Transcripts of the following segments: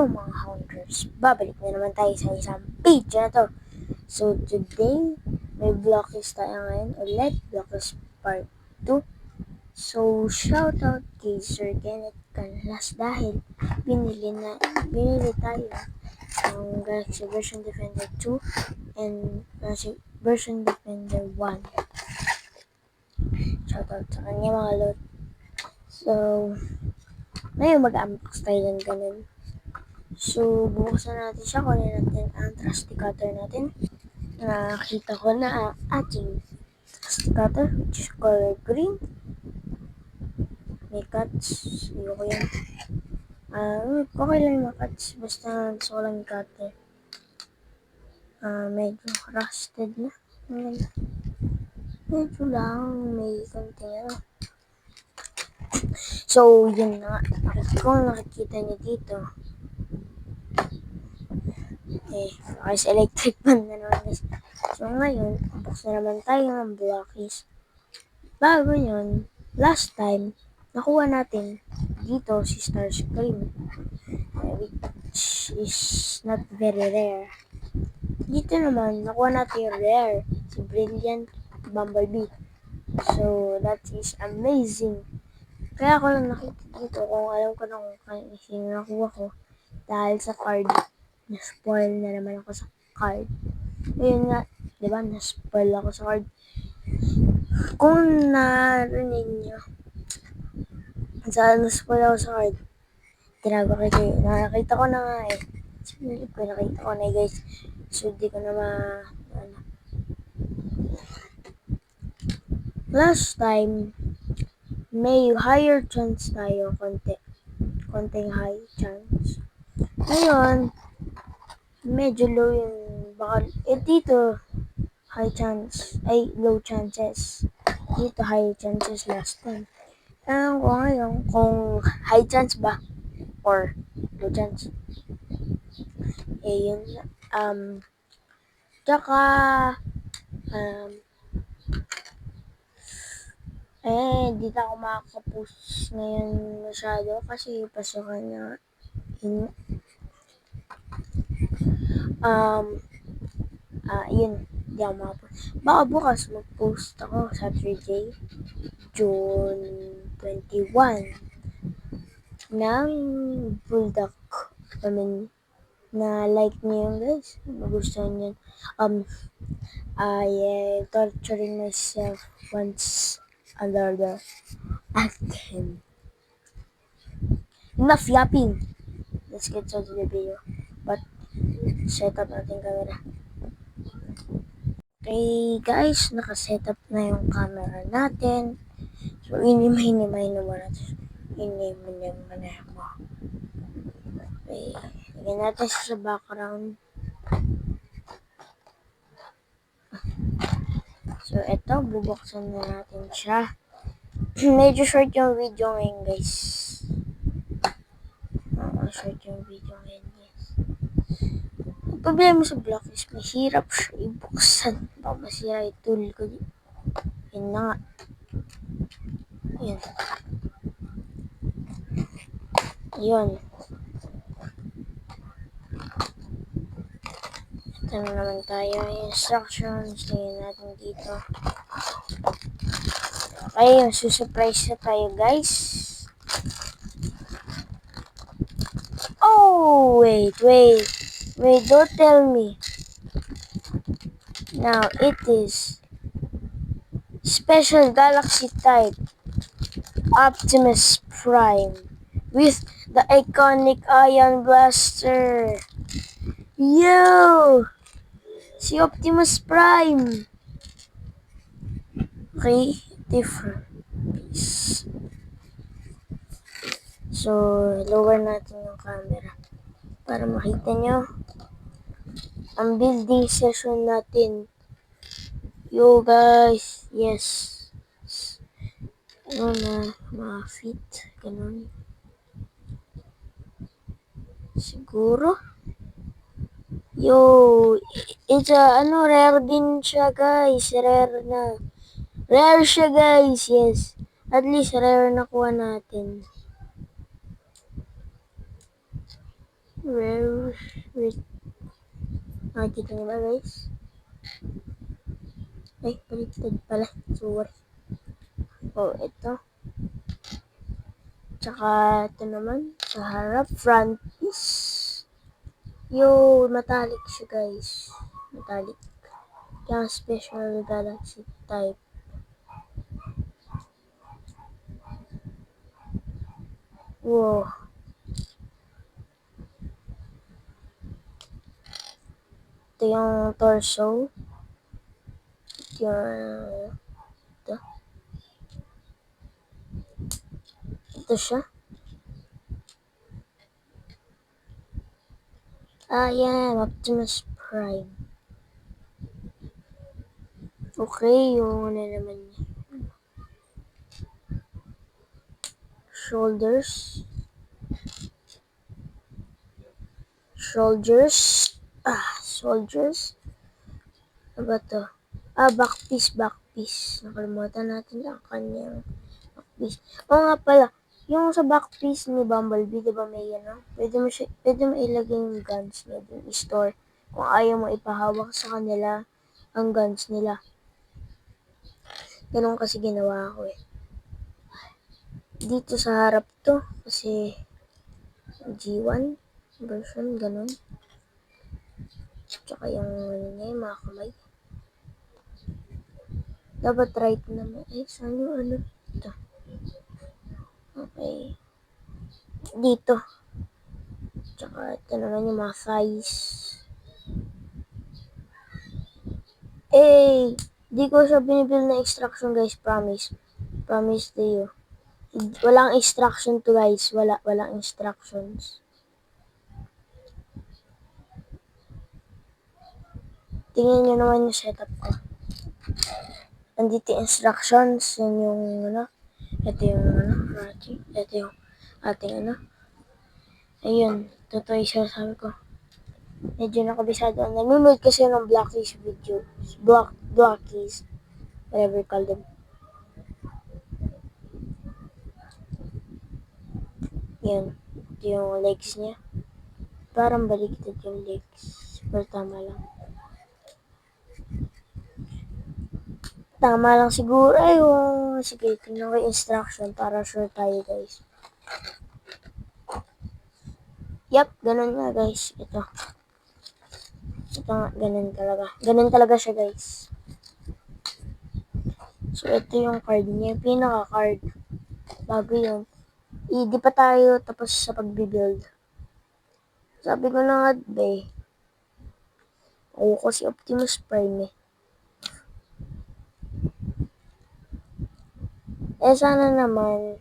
mga hunters, babalik na naman tayo sa isang video na to. So today, may blocklist tayo ngayon ulit, blocklist part 2. So shoutout kay Sir Kenneth Canlas dahil binili tayo ng Galaxy version Defender 2 and Galaxy version Defender 1. Shoutout sa kanya mga lot. So ngayon mag-unbox tayo ng ganun. So, bubuksan natin siya, kunin natin ang trusty cutter natin. Nakita ko na ang ating trusty cutter, which is color green. May cuts, ayoko yan. Okay lang yung mga cuts, basta gusto ko lang yung cutter. Medyo rusted na. Medyo lang, may konting So, yun na nga. Kung nakikita niyo dito, sa electric fan na naman guys. So ngayon, unbox na naman tayo ng blockies. Bago yun, last time, nakuha natin dito si Starscream, which is not very rare. Dito naman, nakuha natin yung rare, si Brilliant Bumblebee. So, that is amazing. Kaya ako lang nakita dito kung alam ko na kung sino nakuha ko dahil sa card. Na-spoil na naman ako sa card. Ayun nga, diba? Na-spoil ako sa card. Kung narinig nyo, saan na-spoil ako sa card, nakakita ko na nga eh. Sinilip ko, nakita ko na guys. So, di ko na Last time, may higher chance tayo, konting high chance. Ngayon, medyo low yung bakal. Dito, low chances. Dito, high chances last time. Ewan ko ngayon kung high chance ba or low chance. Yun. Tsaka, di na ako makakapost ngayon masyado kasi pasukan na. Yun, di ako makapost. Baka bukas mag-post ako Saturday, June 21 ng Bulldog. Na like niyo yun guys, magustuhan yun. I torturing myself once another again. Enough yapping. Let's get to the video. But set up natin camera. Okay guys, nakaset up na yung camera natin. So inimay naman natin. Inimay mo. Okay, lagyan natin sa background. So eto, bubuksan na natin siya. Medyo short yung video ngayon guys. Short yung video ngayon guys. Ang problema sa blocklist, mahirap siya ibuksan. Baka masira yung tool ko. Yun na nga. Yun. Yun. Ito na naman tayo. Instructions. Tingnan natin dito. Okay, susurprise na tayo guys. Oh, wait, don't tell me. Now, it is Special Galaxy Type Optimus Prime with the iconic Ion Blaster. Yo! Si Optimus Prime. Okay, different piece. So, lower natin yung camera para makita nyo ang building session natin. Yo guys, yes. Ano na, mga fit, ganun. Siguro. Yo, it's rare din siya guys, rare siya guys, yes. At least rare nakuha natin. Wait. Nakikita niyo ba guys? Ay, baliktad pala. Sorry. Oh, ito. Tsaka ito naman. Sa harap, front is. Yo, metallic siya guys. Metallic. Kaya special galaxy type. Wow. Ito yung torso. Ito yung... Ito. Ito siya. Yan. Optimus Prime. Okay, yung ano naman niya. Shoulders. Soldiers. Ano ba to? Back piece. Nakalimutan natin ang kanyang back piece. Oo nga pala, yung sa back piece ni Bumblebee, di ba may ano? Pwede mo ilagay yung guns niya dun, i-store. Kung ayaw mo ipahawak sa kanila ang guns nila. Ganun kasi ginawa ko eh. Dito sa harap to, kasi G1 version, ganun. Tsaka yung ano niya, yung mga kamay. Dapat right naman. Saan yung ano? Ito. Okay. Dito. Tsaka ito naman yung mga thighs. Di ko siya binibuild na extraction guys, promise. Promise to you. Walang extraction to guys, walang instructions. Tingnan nyo naman yung setup ko. Andito yung instructions, yun yung ano, ito yung ano, ito yung ating ano. Ayun, totoo yung sinasabi ko. Medyo nakabisado. Nanonood kasi ng Blackies video. Blackies. Whatever you call them. Yan. Ito yung legs niya. Parang baliktad yung legs. Pero tama lang. Tama lang siguro. Sige, tingnan ko yung instruction para sure tayo guys. Yep, ganun nga guys. Ito nga, ganun talaga. Ganun talaga siya guys. So, ito yung card niya. Yung pinaka-card. Bago yun. Di pa tayo tapos sa pagbibuild. Sabi ko na nga, be. Ako si Optimus Prime eh. Sana naman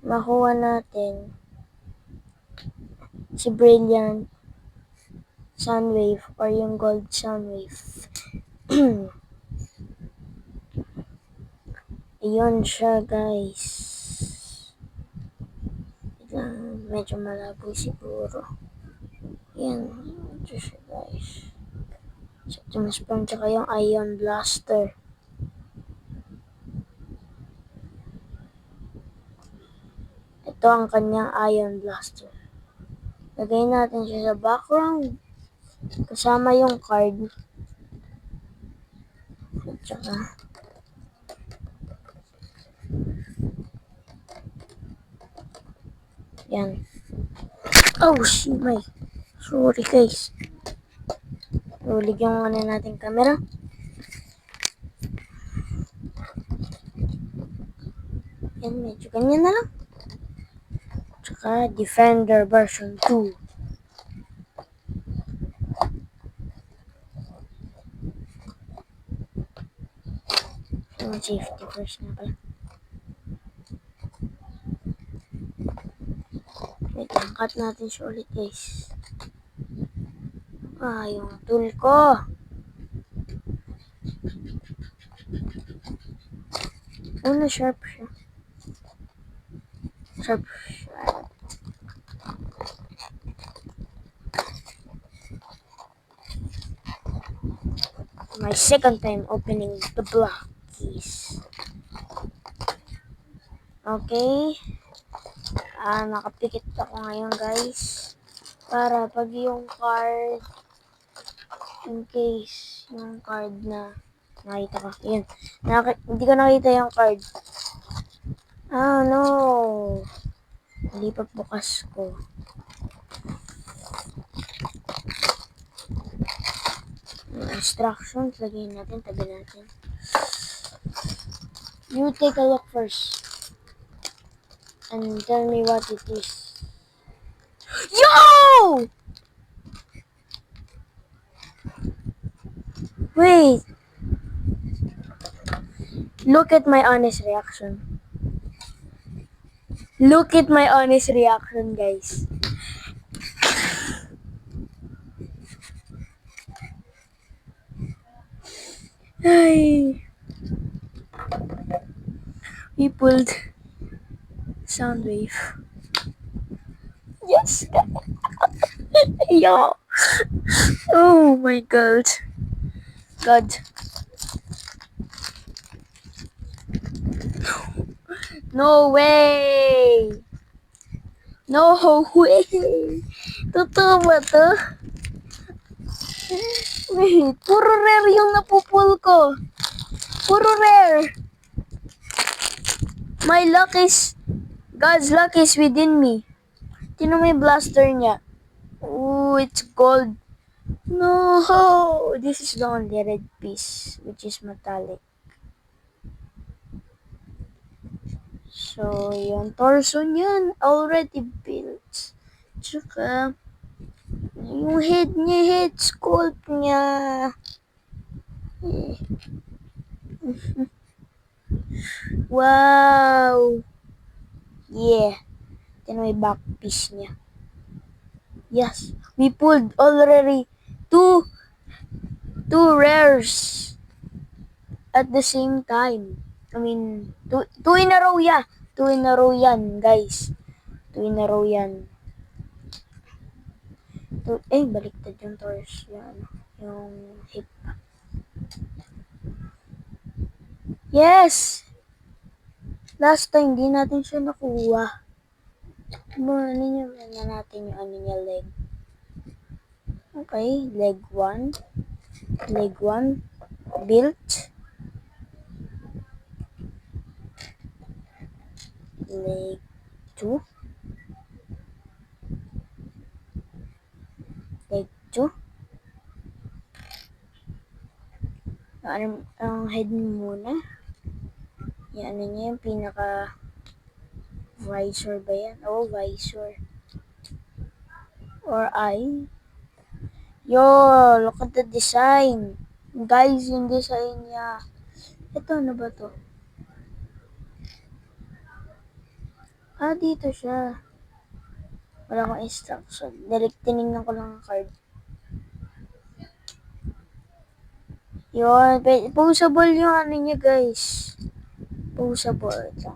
makuha natin si Brilliant Sunwave or yung Gold Sunwave. Ayun siya guys. Medyo malabo siguro. Yan. Ito siya guys. So, Optimus Prime tsaka yung Ion Blaster. Ito ang kanyang Ion Blaster. Lagay natin siya sa background. Kasama yung card. At saka yan. Oh, shimay. Sorry guys. Ulig yung ano natin camera. Yan, medyo ganyan na lang. Tsaka Defender version 2. Yung safety first na pala. Wait lang, cut natin siya ulit guys. Yung tool ko. Sharp siya. Sharp. My second time opening the Blackies. Okay. Nakapikit ako ngayon guys. Para pag yung card, in case yung card na nakita ko. Yun. Hindi ko nakita yung card. No. Hindi pa bukas ko. Instructions, lagyan natin, tabi natin. You take a look first. And tell me what it is. Yo! Wait. Look at my honest reaction. Look at my honest reaction, guys. Ay. We pulled sound wave. Yes. Yo. Oh my god. God. No way. No way. Totoo ba to? Wait, puro rare yung napupul ko. Puro rare. My luck is, God's luck is within me. Tino may blaster niya. Ooh, it's gold. No, this is the only red piece, which is metallic. So, yung torso niyan, already built. Tsaka, yung head niya, head sculpt niya. Wow! Yeah. Then may back piece niya. Yes, we pulled already two rares at the same time. I mean, two in a row, yeah. Two in a row yan, guys. Two in a row yan. Baliktad yung torso. Yung hip. Yes! Last time, di natin siya nakuha. Ano natin yung ano niya, leg. Okay, leg 1. Leg 1. Built. Leg 2. Leg 2. Ang head muna. Yan, ano niya, yung pinaka visor ba yan? Oh, visor. Or eye. Yo, look at the design. Guys, yung design niya. Ito, ano ba to? Dito siya. Wala akong instruction. Direct tinignan ko lang ang card. Yun, posable yung ano niya, guys. Posable. Ito.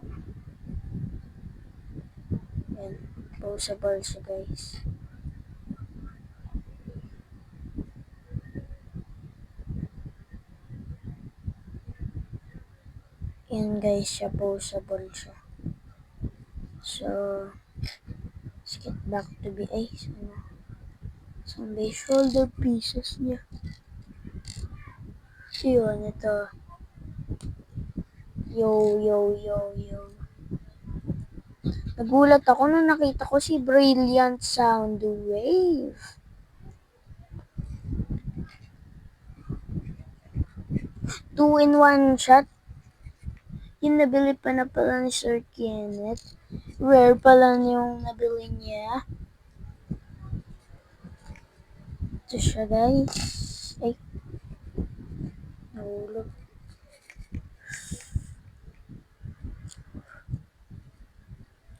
Yan. Posable siya, guys. Yan, guys, siya. Posable siya. So, let's get back to some shoulder pieces niya. Yun, ito. Yo. Nagulat ako nung nakita ko si Brilliant Sound Wave. Two in one shot. Yung nabili pa na pala ni Sir Kenneth. Rare pala yung nabili niya. Ito siya, guys. Ay. Nahulog.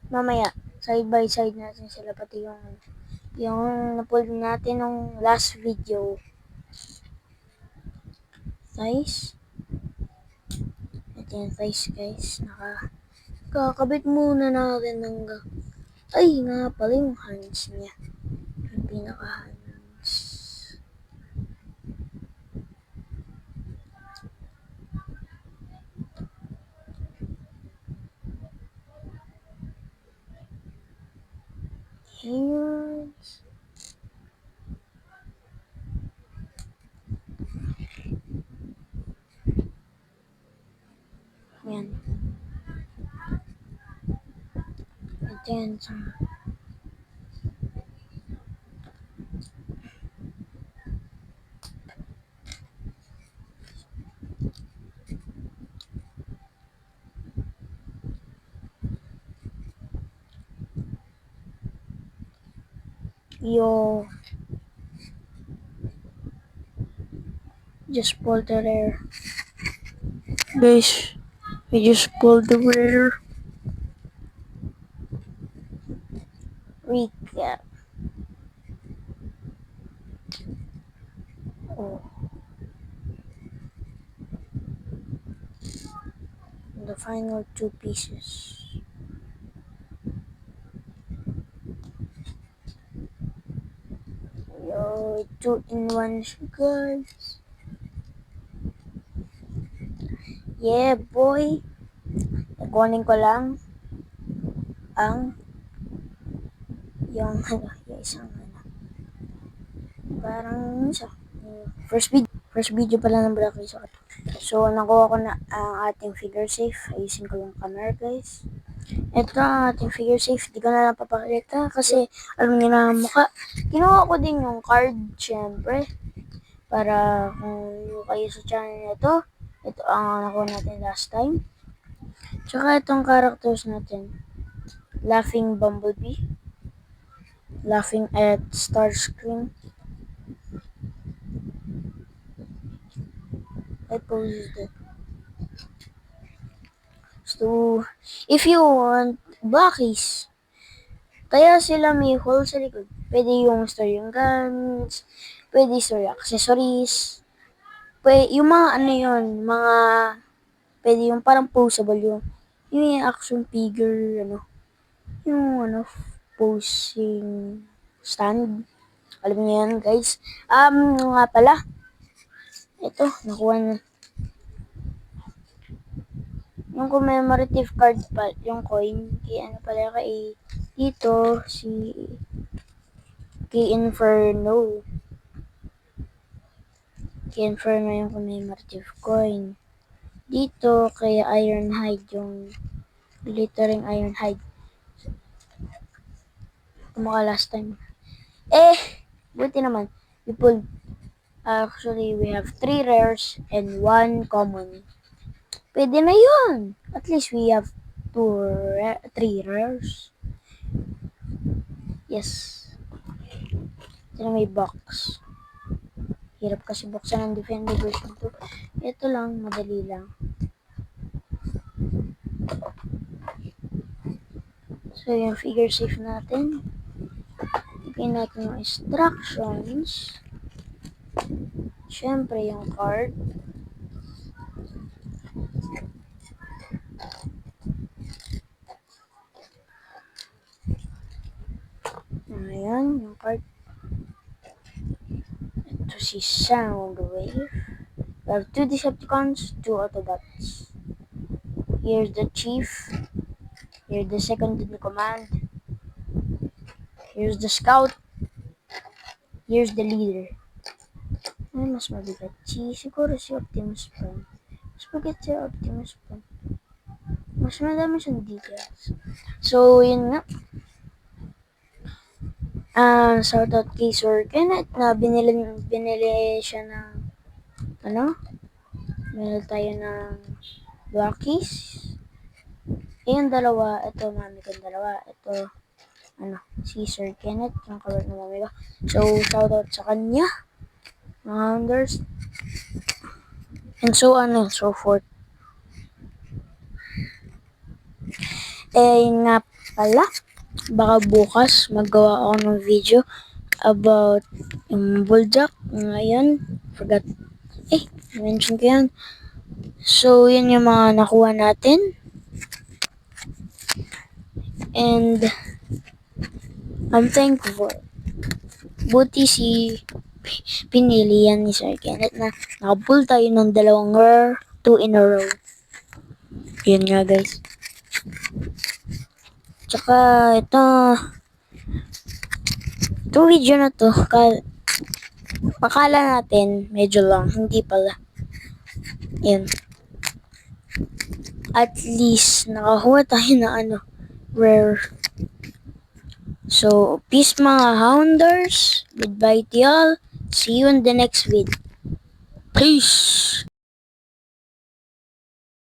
Mamaya, side by side natin sila, pati yung napull natin nung last video. Guys. Ito yung face, guys. Kakabit muna natin hanggang. Ay, nga pala yung hands niya. Yung pinaka-hands. Minions. Yan. Ito yan. Yo. Just pulled the rare. Guys, I just pulled the rare. Recap. Oh. The final 2 pieces. Yo, 2 in 1 guys. Yeah, boy. Kunin ko lang ang yung isang parang isa. First video pala ng Black Eyes. So, nakuha ko na ang ating figure safe. Ayusin ko yung camera, guys. Ito ang ating figure safe. Di ko na lang papakita kasi alam niyo na ang mukha. Kinuha ko din yung card, syempre. Para kung kayo sa channel na ito ang nakuha natin last time. Tsaka itong characters natin. Laughing Bumblebee. Laughing at Starscream. I posted it. So, if you want Blackies, kaya sila may hole sa likod. Pwede yung store yung guns, pwede store accessories, pwede, yung mga ano yun, mga, pwede yung parang posable yung action figure, yung posing stand. Alam niyo yan, guys. Nga pala, ito, nakuha na. Yung commemorative card pa, yung coin, kay dito, kay Inferno. Kay Inferno yung commemorative coin. Dito, kay Ironhide, yung glittering Ironhide. Kumaka last time. Buti naman. Actually, we have 3 rares and 1 common. Pwede na yun. At least we have 3 rares. Yes. Ito na may box. Hirap kasi buksan ng Defender version 2. Ito lang, madali lang. So, yung figure safe natin. Bigyan natin yung instructions. Siyempre, yung card. Ayan, yung card. Ito si Soundwave. We have 2 Decepticons, 2 Autobots. Here's the Chief. Here's the second in command. Here's the Scout. Here's the Leader. Ay, mas mabigat. Siguro si Optimus Prime. Mas mabigat si Optimus Prime. Mas madami siyang details. So, yun nga. Shoutout kay Sir Kenneth na binili siya ng binili tayo ng Blackies. Yung dalawa, ito mami kong dalawa. Ito, si Sir Kenneth, yung kabar ng mami ko. So, shoutout sa kanya. Mga Hounders. And so on and so forth. Yun nga pala. Baka bukas magawa ako ng video about yung Bulljack. Ngayon, forgot. Mention ko yan. So, yun yung mga nakuha natin. And, I'm thankful. Buti pinili yan ni Sir Kenneth na nakapull tayo ng 2 rare, 2 in a row. Yun nga, guys. Tsaka, ito, Itong video na to, pakala natin medyo lang, hindi pala. Yan. At least, nakakuha tayo na rare. So, peace mga hounders. Goodbye to y'all. See you in the next video. Peace!